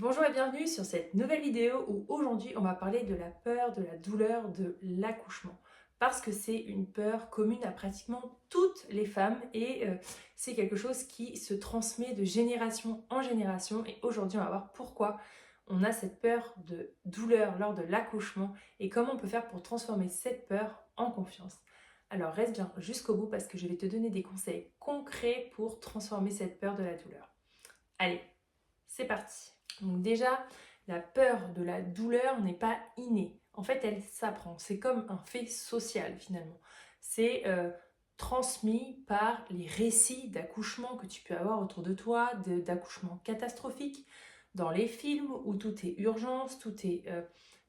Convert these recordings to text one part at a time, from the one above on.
Bonjour et bienvenue sur cette nouvelle vidéo où aujourd'hui on va parler de la peur, de la douleur, de l'accouchement. Parce que c'est une peur commune à pratiquement toutes les femmes et c'est quelque chose qui se transmet de génération en génération. Et aujourd'hui on va voir pourquoi on a cette peur de douleur lors de l'accouchement et comment on peut faire pour transformer cette peur en confiance. Alors reste bien jusqu'au bout parce que je vais te donner des conseils concrets pour transformer cette peur de la douleur. Allez, c'est parti. Donc déjà, la peur de la douleur n'est pas innée. En fait, elle s'apprend. C'est comme un fait social finalement. C'est transmis par les récits d'accouchement que tu peux avoir autour de toi, d'accouchements catastrophiques, dans les films où tout est urgence, tout est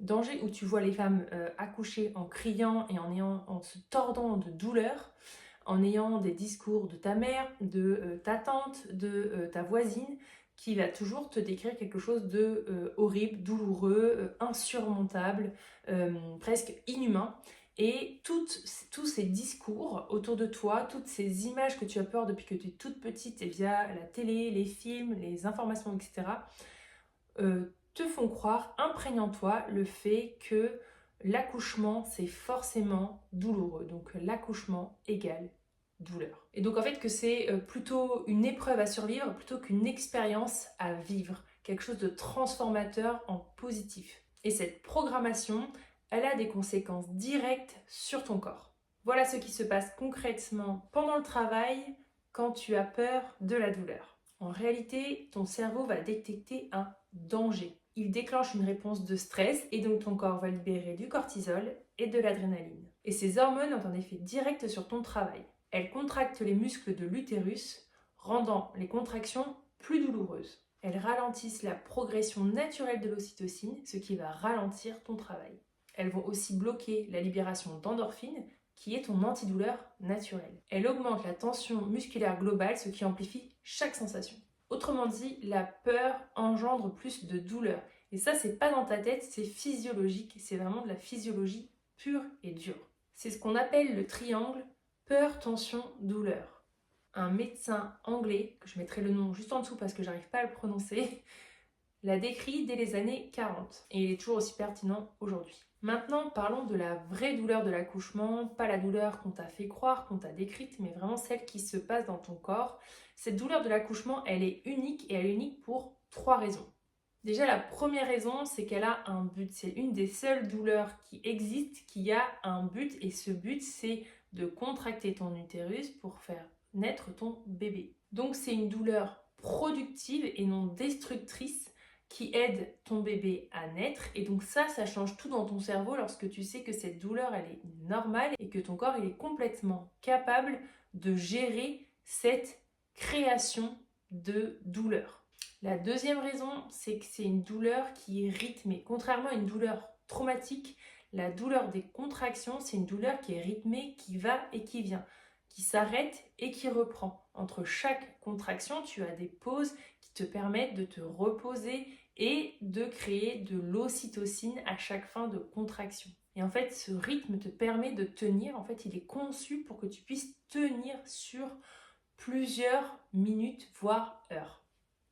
danger, où tu vois les femmes accoucher en criant et en se tordant de douleur, en ayant des discours de ta mère, de ta tante, de ta voisine, qui va toujours te décrire quelque chose de horrible, douloureux, insurmontable, presque inhumain. Et tous ces discours autour de toi, toutes ces images que tu as peur depuis que tu es toute petite et via la télé, les films, les informations, etc., te font croire, imprègnent en toi le fait que l'accouchement, c'est forcément douloureux. Donc l'accouchement égale douleur. Et donc en fait que c'est plutôt une épreuve à survivre plutôt qu'une expérience à vivre, quelque chose de transformateur en positif. Et cette programmation, elle a des conséquences directes sur ton corps. Voilà ce qui se passe concrètement pendant le travail quand tu as peur de la douleur. En réalité, ton cerveau va détecter un danger. Il déclenche une réponse de stress et donc ton corps va libérer du cortisol et de l'adrénaline. Et ces hormones ont un effet direct sur ton travail. Elles contractent les muscles de l'utérus, rendant les contractions plus douloureuses. Elles ralentissent la progression naturelle de l'ocytocine, ce qui va ralentir ton travail. Elles vont aussi bloquer la libération d'endorphine, qui est ton antidouleur naturel. Elles augmentent la tension musculaire globale, ce qui amplifie chaque sensation. Autrement dit, la peur engendre plus de douleur. Et ça, c'est pas dans ta tête, c'est physiologique, c'est vraiment de la physiologie pure et dure. C'est ce qu'on appelle le triangle peur, tension, douleur. Un médecin anglais, que je mettrai le nom juste en dessous parce que j'arrive pas à le prononcer, l'a décrit dès les années 40 et il est toujours aussi pertinent aujourd'hui. Maintenant, parlons de la vraie douleur de l'accouchement, pas la douleur qu'on t'a fait croire, qu'on t'a décrite, mais vraiment celle qui se passe dans ton corps. Cette douleur de l'accouchement, elle est unique et elle est unique pour 3 raisons. Déjà, la première raison, c'est qu'elle a un but. C'est une des seules douleurs qui existent qui a un but et ce but, c'est de contracter ton utérus pour faire naître ton bébé. Donc, c'est une douleur productive et non destructrice qui aide ton bébé à naître. Et donc ça change tout dans ton cerveau lorsque tu sais que cette douleur, elle est normale et que ton corps, il est complètement capable de gérer cette création de douleur. La deuxième raison, c'est que c'est une douleur qui est rythmée. Contrairement à une douleur traumatique, la douleur des contractions, c'est une douleur qui est rythmée, qui va et qui vient, qui s'arrête et qui reprend. Entre chaque contraction, tu as des pauses qui te permettent de te reposer et de créer de l'ocytocine à chaque fin de contraction. Et en fait, ce rythme te permet de tenir, en fait, il est conçu pour que tu puisses tenir sur plusieurs minutes, voire heures.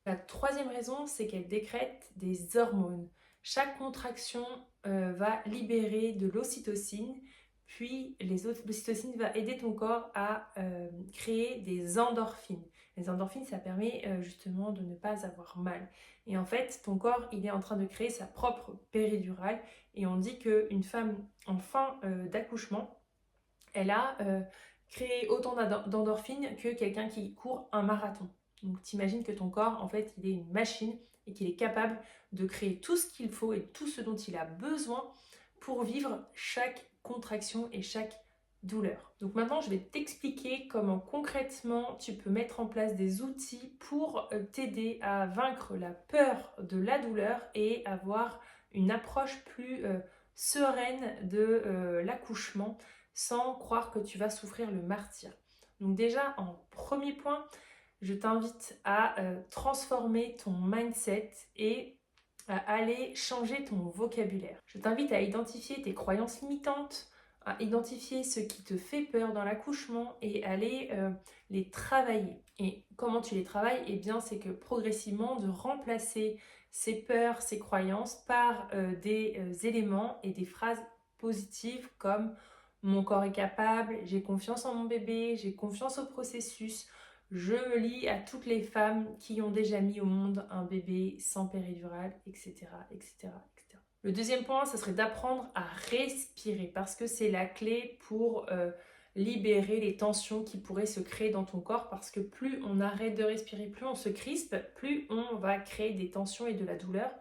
La troisième raison, c'est qu'elle décrète des hormones. Chaque contraction va libérer de l'ocytocine, puis l'ocytocine va aider ton corps à créer des endorphines. Les endorphines, ça permet justement de ne pas avoir mal. Et en fait, ton corps, il est en train de créer sa propre péridurale. Et on dit qu'une femme en fin d'accouchement, elle a créé autant d'endorphines que quelqu'un qui court un marathon. Donc t'imagines que ton corps, en fait, il est une machine et qu'il est capable de créer tout ce qu'il faut et tout ce dont il a besoin pour vivre chaque contraction et chaque douleur. Donc maintenant, je vais t'expliquer comment concrètement tu peux mettre en place des outils pour t'aider à vaincre la peur de la douleur et avoir une approche plus sereine de l'accouchement sans croire que tu vas souffrir le martyre. Donc déjà, en premier point, je t'invite à transformer ton mindset et à aller changer ton vocabulaire. Je t'invite à identifier tes croyances limitantes, à identifier ce qui te fait peur dans l'accouchement et aller les travailler. Et comment tu les travailles? Eh bien, c'est que progressivement de remplacer ses peurs, ses croyances par des éléments et des phrases positives comme mon corps est capable, j'ai confiance en mon bébé, j'ai confiance au processus. Je me lie à toutes les femmes qui ont déjà mis au monde un bébé sans péridurale, etc., etc., etc. Le deuxième point, ce serait d'apprendre à respirer parce que c'est la clé pour libérer les tensions qui pourraient se créer dans ton corps parce que plus on arrête de respirer, plus on se crispe, plus on va créer des tensions et de la douleur.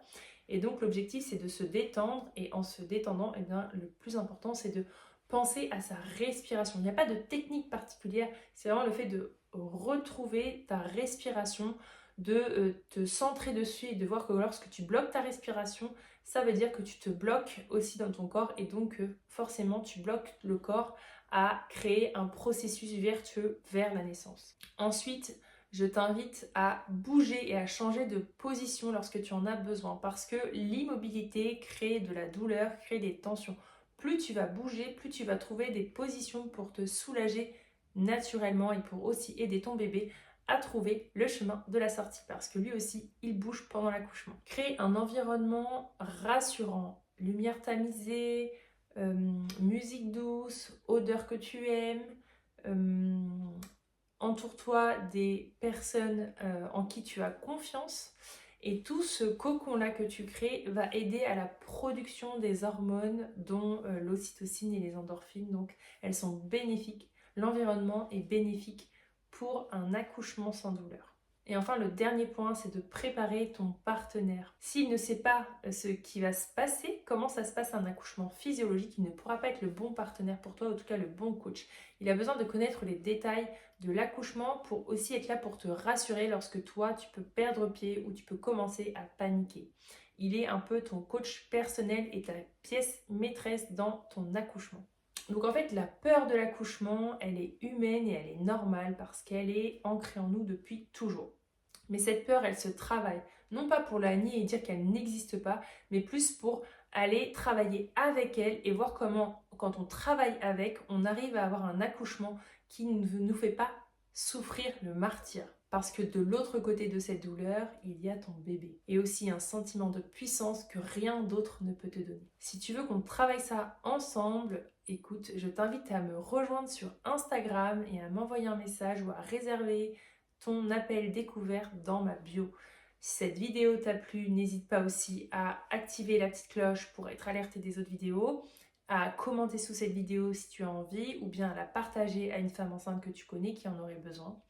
Et donc l'objectif, c'est de se détendre et en se détendant, eh bien, le plus important, c'est de penser à sa respiration. Il n'y a pas de technique particulière, c'est vraiment le fait de retrouver ta respiration, de te centrer dessus et de voir que lorsque tu bloques ta respiration, ça veut dire que tu te bloques aussi dans ton corps et donc forcément tu bloques le corps à créer un processus vertueux vers la naissance. Ensuite, je t'invite à bouger et à changer de position lorsque tu en as besoin parce que l'immobilité crée de la douleur, crée des tensions. Plus tu vas bouger, plus tu vas trouver des positions pour te soulager naturellement et pour aussi aider ton bébé à trouver le chemin de la sortie parce que lui aussi, il bouge pendant l'accouchement. Crée un environnement rassurant, lumière tamisée, musique douce, odeur que tu aimes, entoure-toi des personnes en qui tu as confiance et tout ce cocon-là que tu crées va aider à la production des hormones dont l'ocytocine et les endorphines, donc elles sont bénéfiques. L'environnement est bénéfique pour un accouchement sans douleur. Et enfin, le dernier point, c'est de préparer ton partenaire. S'il ne sait pas ce qui va se passer, comment ça se passe un accouchement physiologique, il ne pourra pas être le bon partenaire pour toi, en tout cas le bon coach. Il a besoin de connaître les détails de l'accouchement pour aussi être là pour te rassurer lorsque toi, tu peux perdre pied ou tu peux commencer à paniquer. Il est un peu ton coach personnel et ta pièce maîtresse dans ton accouchement. Donc en fait, la peur de l'accouchement, elle est humaine et elle est normale parce qu'elle est ancrée en nous depuis toujours. Mais cette peur, elle se travaille, non pas pour la nier et dire qu'elle n'existe pas, mais plus pour aller travailler avec elle et voir comment, quand on travaille avec, on arrive à avoir un accouchement qui ne nous fait pas souffrir le martyre. Parce que de l'autre côté de cette douleur, il y a ton bébé. Et aussi un sentiment de puissance que rien d'autre ne peut te donner. Si tu veux qu'on travaille ça ensemble, écoute, je t'invite à me rejoindre sur Instagram et à m'envoyer un message ou à réserver ton appel découverte dans ma bio. Si cette vidéo t'a plu, n'hésite pas aussi à activer la petite cloche pour être alerté des autres vidéos, à commenter sous cette vidéo si tu as envie ou bien à la partager à une femme enceinte que tu connais qui en aurait besoin.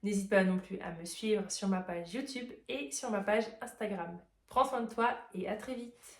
N'hésite pas non plus à me suivre sur ma page YouTube et sur ma page Instagram. Prends soin de toi et à très vite.